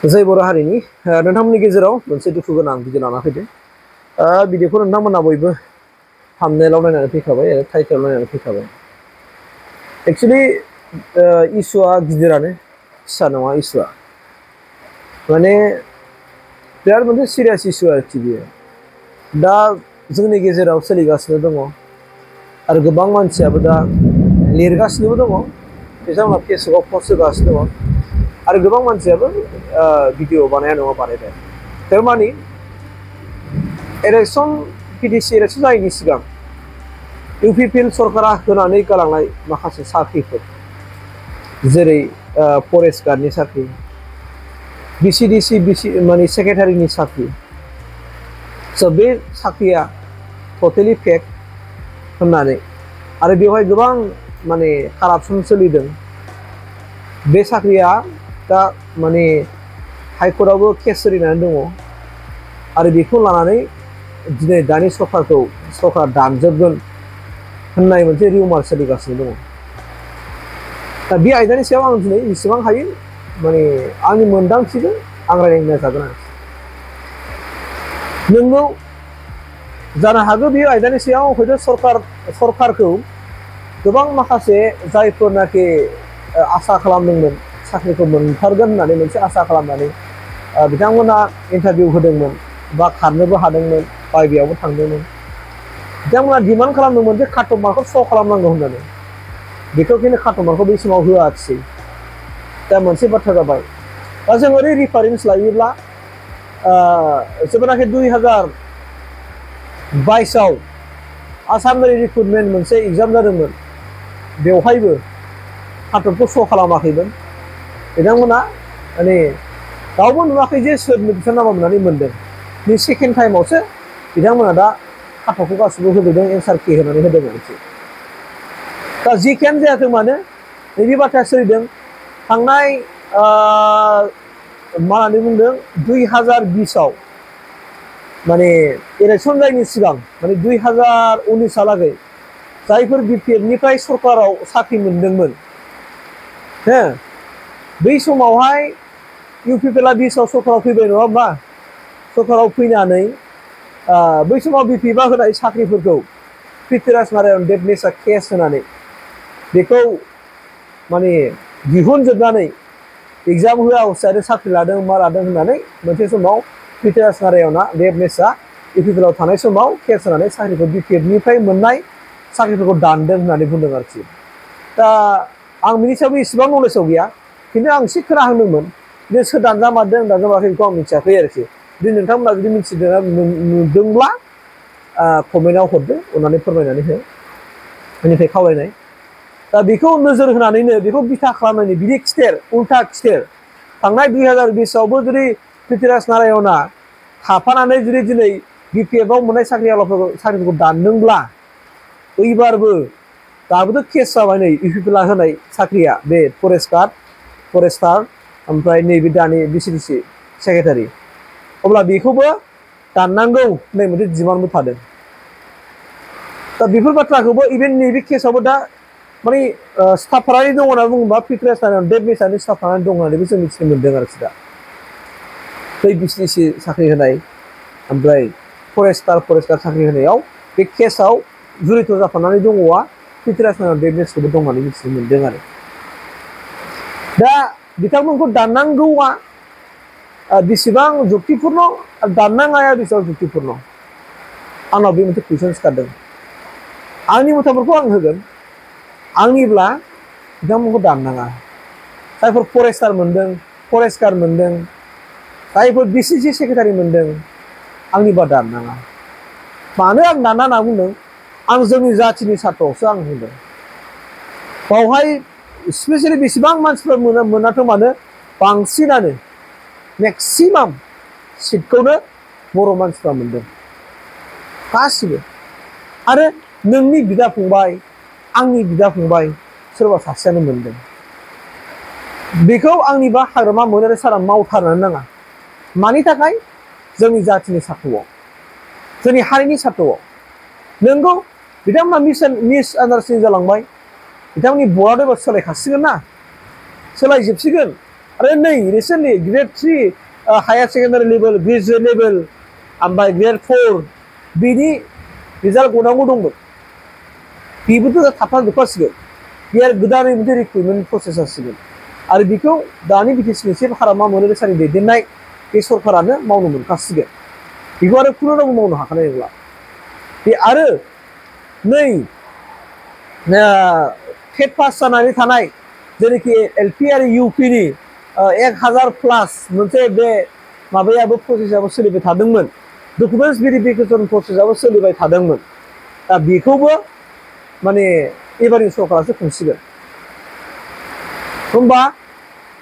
जय बर' हारिनि नोंथांमोननि गेजेराव मोनसे दुखु गोनां भिडिअ लाना फैदों। भिडिअखौ नोंथांमोना बयबो थाम्बनेइलाव नायनानै फैखाबाय आरो टाइटेलाव नायनानै फैखाबाय। एक्चुअलि इस्युआ गिदिरानो, फिसा नङा इस्युआ। माने बिराद मोनसे सिरियास इस्यु आरोखि बियो। दा जोंनि गेजेराव सोलिगासिनो दङ आरो गोबां मानसियाबो दा लिरगासिनोबो दङ, बिथांमोना फेसबुकआव पस्ट होगासिनो दङ आरो गोबां मानसियाबो भिडिअ बानाया नङा बानायबाय। थारमानि इलेक्सन पिडिसि इलेक्सन जायैनि सिगां इउपिपिएल सरकारा होनानै गालांनाय माखासे साख्रिफोर, जेरै फरेस्ट गार्डनि साख्रि, बिसिडिसि माने सेक्रेटारिनि साख्रि, बे साख्रिया टटेलि फेक होननानै आरो बेवहाय गोबां माने कारापसन सोलिदों। बे साख्रिया दा माने हाइकर्टआवबो केस सोलिनानै दङ आरो बेखौ लानानै दिनै दानि सरकार दानजोबगोन होननाय मोनसे रिउमार सोलिगासिनो दङ। दा बे आयदानि सायाव आं दिनै जेसेबां हायो माने आंनि मोनदांथिजों आं रायज्लायनो नाजागोन आरो। नोंगौ जानो हागौ बे आयदानि सायाव हयथ' सरकारखौ गोबां माखासे जायफोरनाखि आसा खालामदोंमोन साख्रिखौ मोनथारगोन होननानै मोनसे आसा खालामनानै बिथांमोना इन्टारभिउ होदोंमोन बा खारनोबो हादोंमोन, बायबायावबो थांदोंमोन। बिथांमोना डिमान्ड खालामदोंमोन जे काट अफ मार्कखौ श' खालामनांगौ होननानै, बेखौ खिन्थु काट अफ मार्कखौ बै समाव होआखिसै। दा मोनसे बाथ्रा जाबाय, दा जों ओरै रिफारेन्स लायोब्ला जेब्लानाखि 2022आव आसामनि रिक्रुटमेन्ट मोनसे एग्जाम जादोंमोन, बेवहायबो काट अफखौ श' खालामाखैमोन। बिथांमोना माने रावबो नुवाखै जे सोरनो बिथांमोना मोननानै मोनदों। बे सेकेन्ड टाइमावसो बिथांमोना दा काट अफखौ गासिबो होजोबदों, एन्सार के होनानै होदों आरोखि। दा जिखियानो जायाथों मानो नैबे बाथ्राया सोलिदों। थांनाय मा होननानै बुंदों 2020आव माने इलेक्सन जायैनि सिगां माने 2019हालागै जायफोर बिपिएफनिफ्राय सरकाराव साख्रि मोनदोंमोन, बै समावहाय इउपिपिएलआ 20आव सरकाराव फैबाय नङा होमबा? सरकाराव फैनानै बै समाव बिपिएफआ होनाय साख्रिफोरखौ पृथ्वीराज नारायण देबनेसआ केस होनानै बेखौ माने दिहुनजोबनानै एग्जाम होआ हसिया साख्रि लादों मा लादों होननानै मोनसे समाव पृथ्वीराज नारायणआ देबनेसआ इउपिपिएलआव थानाय समाव केस होनानै साख्रिखौ बिपिएफनिफ्राय मोननाय साख्रिफोरखौ दानदों होननानै बुंदों आरोखि। दा आं बिनि सायावबो इसेबां नलेजाव गैया, खिन्थु आं एसे खोनाहांदोंमोन जे सोर दानजामारदों दानजामाराखै बेखौ आं मिथियाखै आरोखि। जुदि नोंथांमोना जुदि मिथिदों नुदोंब्ला कमेन्टआव हरदो, अननानै फोरमायनानै हो, आंनिफ्राय खावलायनाय। दा बेखौ नोजोर होनानैनो बेखौ बिथा खालामनायनि बिनि उल्था खिथेर थांनाय 2020आवबो जुदि पृथ्वीराज नारायणआ थाफानानै जुदि दिनै बिपिएफआव मोननाय साख्रिफोरखौ दानदोंब्ला, ओइबारबो दाबोथ' केस जाबाय नै इउपिपिएलआ होनाय साख्रिया, बे फरेस्टार ओमफ्राय नैबे दानि बिसिडिसि सेक्रेटारि, अब्ला बेखौबो दाननांगौ होननाय मोनसे डिमान्डबो थादों। दा बेफोर बाथ्राखौबो इभेन नैबे केसआवबो दा माने स्टाफ थानानै दङ होनना बुङोबा पृथ्वीराज नारायण देबनेसआनो स्टाफ थानानै दं होननानैबो जों मिथिनो मोन्दों आरोखि। दा बै बिसिडिसि साख्रि होनाय ओमफ्राय फरेस्टार साख्रि होनायाव बे केसआव जुरित जाफानानै दङआ पृथ्वीराज नारायण देबनेसखौबो दं होननानै मिथिनो मोन्दों आरो। दा बिथांमोनखौ दाननांगौआ बेसेबां जुक्तिपुर्ण आरो दाननाङाया बेसेबां जुक्तिपुर्ण, आंनाव बे मोनसे कुइसन सिखारदों। आंनि मथाफोरखौ आं होगोन। आंनिब्ला बिथांमोनखौ दाननाङा। जायफोर फरेस्टार मोनदों, फरेस्ट गार्ड मोनदों, जायफोर बिसिसि सेक्रेटारि मोनदों, आंनिबा दाननाङा। मानो आं दाना होनना बुंदों, आं जोंनि जाथिनि सार्थआवसो आं बुंदों। बावहाय स्पेसियेलि बेसेबां मानसिफोर मोनाथों मानो बांसिनानो मेक्सिमाम सिटखौनो बर' मानसिफ्रा मोनदों गासिबो। आरो नोंनि बिदा फंबाय, आंनि बिदा फंबाय सोरबा सासेयानो मोनदों। बेखौ आंनिबा हाग्रामा महिलारि सारा मावथारनो नाङा। मानि थाखाय? जोंनि जाथिनि सार्थआव, जोंनि हारिनि सार्थआव। नोंगौ बिथांमोना मिस आन्डारस्टेन्डिं जालांबाय, बिथांमोननि बर्डआ एबार सोलायखासिगोन ना, सोलायजोबसिगोन। आरो नै recently grade 3 higher secondary level graduate level ओमफ्राय ग्रेड 4 बिनि रिजाल्ट गनांगौ दंमोन बेबोथ' थाबथाजोबखासिगोन बे गोदानै मोनसे रिक्रुटमेन्ट प्रसेस जासिगोन आरो बेखौ दानि बिटिसिनि चिफ हारामा मन'रिक सारनि दैदेननाय बे सरकारानो मावनो मोनखासिगोन बेखौ आरो खुनु रावबो मावनो हाखानाय नंला बे आरो नै टेट पास जानानै थानाय जेनाखि एलपि आरो इउपिनि 1000 प्लास मोनसे बे माबायाबो प्रसेसआबो सोलिबाय थादोंमोन डकुमेन्टस भेरिफिकेसन प्रसेसआबो सोलिबाय थादोंमोन दा बेखौबो माने एबारनि सरकारासो खुंसिगोन होमबा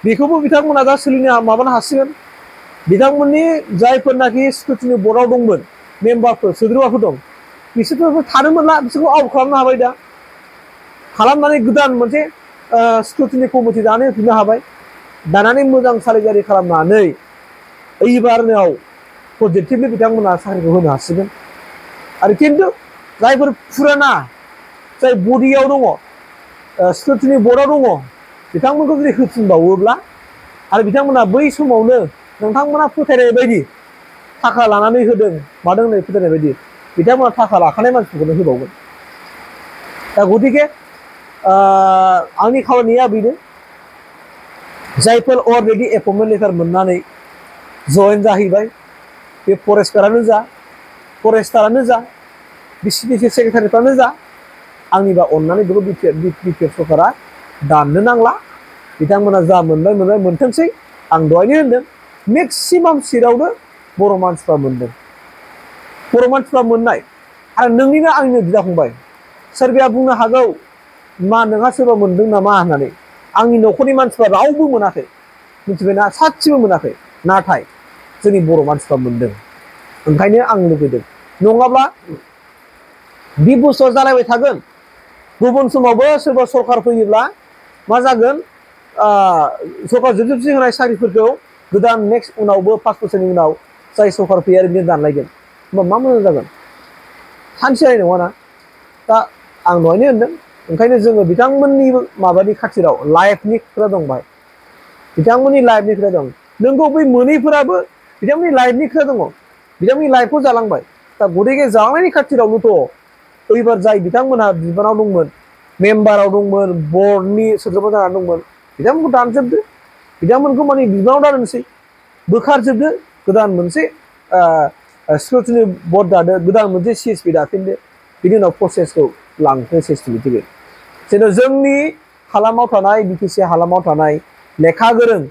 बेखौबो बिथांमोना दा सोलिनो माबानो हासिगोन बिथांमोननि जायफोरनाखि स्क्रुटिनि बर्डआव दंमोन मेम्बारफोर सोद्रोमाफोर दं बिसोरथ' थानो मोनला बिसोरखौ आउट खालामनो हाबाय दा खालामनानै गोदान मोनसे स्क्रुटिनि कमिटि दानानै होफिननो हाबाय दानानै मोजां सालिजारि खालामनानै एबारनाव पजिटिभलि बिथांमोना साख्रिखौ होनो हासिगोन आरो खिन्थु जायफोर फुराना जाय बडियाव दङ स्क्रुटिनि बर्डआव दङ बिथांमोनखौ जुदि होफिनबावोब्ला आरो बिथांमोना बै समावनो नोंथांमोना फोथायनाय बायदि थाखा लानानै होदों मादों होननाय फोथायनाय बायदि बिथांमोना थाखा लाखानाय मानसिफोरखौनो होबावगोन दा गतिके आंनि खामानिया बेनो जायफोर अलरेडि एपइन्टमेन्ट लेटार मोननानै जइन जाहैबाय बे फरेस्टारानो जा बिसिनिसि सेक्रेटारिफ्रानो जा आंनिबा अननानै बेखौ बिटिआर सरकारा दाननो नांला बिथांमोना जा मोनबाय मोनथोंसै आं दहायनो होनदों मेक्सिमाम सिटआवनो बर' मानसिफ्रा मोनदों बर' मानसिफ्रा मोननाय आरो नोंनिनो आंनिनो बिदा फंबाय सोरबाया बुंनो हागौ मा नोंहा सोरबा मोनदों नामा होननानै आंनि न'खरनि मानसिफ्रा रावबो मोनाखै मिथिबायना सासेबो मोनाखै नाथाय जोंनि बर' मानसिफ्रा मोनदों ओंखायनो आं लुबैदों नङाब्ला बे बुस्थुआ जालायबाय थागोन गुबुन समावबो सोरबा सरकार फैयोब्ला मा जागोन सरकार जोबजोबसि होनाय साख्रिफोरखौ गोदान नेक्स्ट उनावबो 5 बोसोरनि उनाव जाय सरकार फैयो आरो बिदिनो दानलायगोन होमबा मा मोजां जागोन सानसे जानाय नङाना दा आं दहायनो होनदों ओंखायनो जोङो बिथांमोननि माबानि खाथिराव लाइफनि खोथा दं बाहाय बिथांमोननि लाइफनि खोथा दं नोंगौ बै मोनैफोराबो बिथांमोननि लाइफनि खोथा दङ बिथांमोननि लाइफखौ जालांबाय दा गतिके जालांनायनि खाथिरावनोथ' एबार जाय बिथांमोनहा बिबानाव दंमोन मेम्बाराव दंमोन बर्डनि सोद्रोमा जानानै दंमोन बिथांमोनखौ दानजोबदो बिथांमोनखौ माने बिबानाव दाननोसै बोखारजोबदो गोदान मोनसे स्क्रुटिनि बर्ड दादो गोदान मोनसे सिएसपि दाफिनदो बिनि उनाव प्रसेसखौ लांथो सिस्टेमेटिकयै जेन' जोंनि हालामाव थानाय बिटिसि हालामाव थानाय लेखा गोरों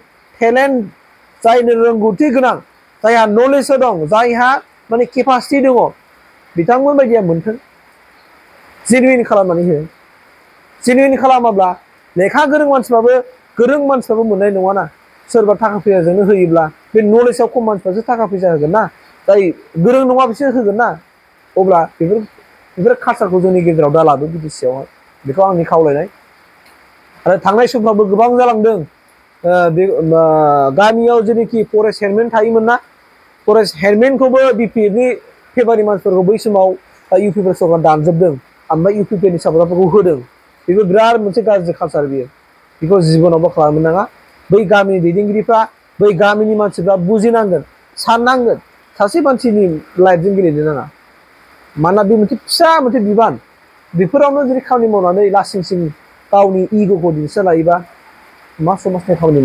टेलेन्ट जायनो रोंगौथि गोनां जायहा नलेज दं जायहा माने केपासिटि दङ बिथांमोन बायदिया मोनथों जेनुइन खालामनानै हो जेनुइन खालामाब्ला लेखा गोरों मानसिफ्राबो मोननाय नङाना सोरबा थाखा फैसाजोंनो होयोब्ला बे नलेजआव खम मानसिफ्रासो थाखा फैसा होगोन ना जाय गोरों नङा बिसोर होगोन ना अब्ला बेफोर कालसारखौ जोंनि गेजेराव दा लाबो बिटिसिआवहाय बेखौ आंनि खावलायनाय आरो थांनाय समफ्रावबो गोबां जालांदों बे गामियाव जेनोखि फरेस्ट हेडमेन थायोमोन ना फरेस्ट हेडमेनखौबो बिपिएफनि फेभारनि मानसिफोरखौ बै समाव इउपिपिएल सरकार दानजोबदों ओमफ्राय इउपिपिएलनि सापर्टारफोरखौ होदों बेबो बिराद मोनसे गाज्रि कालसार बियो बेखौ जिबनावबो खालामनो नाङा बै गामिनि दैदेनगिरिफ्रा बै गामिनि मानसिफ्रा बुजिनांगोन साननांगोन सासे मानसिनि लाइफजों गेलेनो नाङा मानोना बे मोनसे फिसा मोनसे बिबान बेफोरावनो जुदि खामानि मावनानै लासिं सिं गावनि इग'खौ दिन्थिना लायोबा मा समाजनि खामानि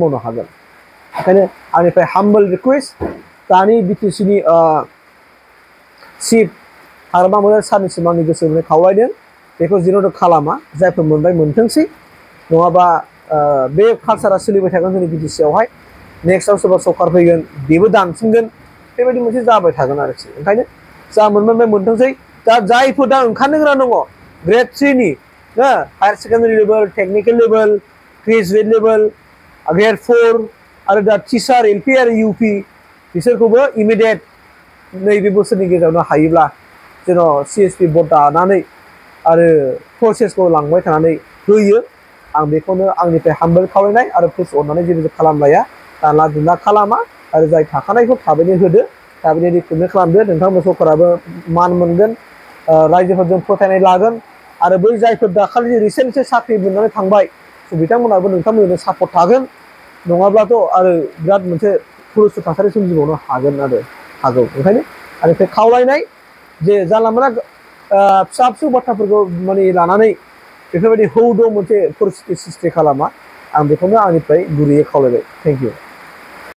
मावनो हागोन ओंखायनो आंनिफ्राय हाम्बल रिकुवेस्ट दानि बिटिसिनि चिफ हाग्रामा मन'रिक सारनिसिम आंनि गोसो होनाय खावलायदों बेखौ जेन'थ खालामा जायफोर मोनबाय मोनथोंसै नङाबा बे कालसारा सोलिबाय थागोन जोंनि बिटिसिआवहाय नेक्स्टआव सोरबा सरकार फैगोन बेबो दानफिनगोन बेबायदि मोनसे जाबाय थागोन आरोखि ओंखायनो जा मोनबाय मोनथोंसै दा जायफोर दा ओंखारनो गोनां दङ ग्रेड 3नि हायार secondary level technical level graduate level grade 4 आरो दा टिचार एलपि आरो इउपि बिसोरखौबो इमिडियेट नैबे बोसोरनि गेजेरावनो हायोब्ला जेन' सिएसपि बर्ड दानानै आरो प्रसेसखौ लांबाय थानानै होयो आं बेखौनो आंनिफ्राय हाम्बल खावलायनाय आरो प्लिज अननानै जेबो खालामलाया दानला दुनला खालामा आरो जाय थाखानायखौ थाबैनो होदो थाबैनो रिक्रुटमेन्ट खालामदो नोंथांमोन सरकाराबो मान मोनगोन रायजोफोरजों फोथायनाय लागोन आरो बै जायफोर दाखालि रिसेन्टलि साख्रि मोननानै थांबाय बिथांमोनाबो नोंथांमोननो सापर्ट थागोन नङाब्लाथ' आरो बिराद मोनसे हुलस्थुल थासारि सोमजिबावनो हागौ ओंखायनो आंनिफ्राय खावलायनाय जे जानला मोनला फिसा फिसौ बाथ्राफोरखौ माने लानानै बेफोरबायदि हौद' मोनसे परिस्थिति सृष्टि खालामा आं बेखौनो आंनिफ्राय गुरैयै खावलायबाय थेंक इउ